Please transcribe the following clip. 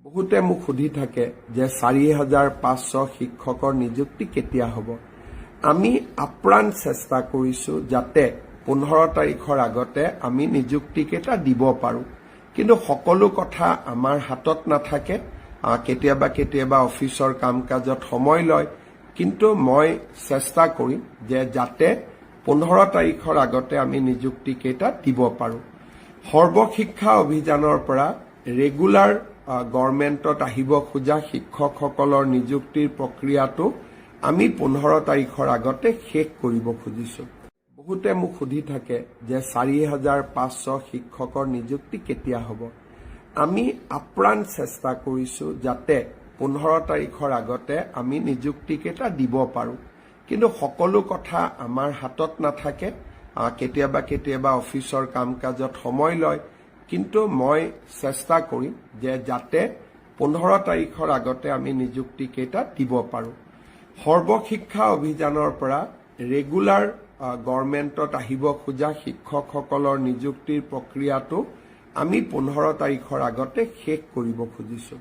বহুতে মোক সুধি থাকে যে ৪৫০০ শিক্ষকৰ নিযুক্তি কেতিয়া হ'ব। আমি আপ্ৰাণ চেষ্টা কৰিছো যাতে ১৫ তাৰিখৰ আগতে আমি নিযুক্তিকেইটা দিব পাৰো। কিন্তু সকলো কথা আমাৰ হাতত নাথাকে। কেতিয়াবা কেতিয়াবা অফিচৰ কাম কাজত সময় লয়। কিন্তু মই চেষ্টা কৰিম যে যাতে ১৫ তাৰিখৰ আগতে আমি নিযুক্তিকেইটা দিব পাৰো। সৰ্বশিক্ষা অভিযানৰ পৰা ৰেগুলাৰ গভৰ্ণমেণ্টত আহিব খোজা শিক্ষকসকলৰ নিযুক্তিৰ প্ৰক্ৰিয়াটো আমি ১৫ তাৰিখৰ আগতে শেষ কৰিব খুজিছো। বহুতে মোক সুধি থাকে যে ৪৫০০ শিক্ষকৰ নিযুক্তি কেতিয়া হ'ব। আমি আপ্ৰাণ চেষ্টা কৰিছো যাতে ১৫ তাৰিখৰ আগতে আমি নিযুক্তিকেইটা দিব পাৰো। কিন্তু সকলো কথা আমাৰ হাতত নাথাকে। কেতিয়াবা কেতিয়াবা অফিচৰ কাম কাজত সময় লয়। কিন্তু মই চেষ্টা কৰিম যে যাতে ১৫ তাৰিখৰ আগতে আমি নিযুক্তিকেইটা দিব পাৰো। সৰ্বশিক্ষা অভিযানৰ পৰা ৰেগুলাৰ গভৰ্ণমেণ্টত আহিব খোজা শিক্ষকসকলৰ নিযুক্তিৰ প্ৰক্ৰিয়াটো আমি ১৫ তাৰিখৰ আগতে শেষ কৰিব খুজিছো।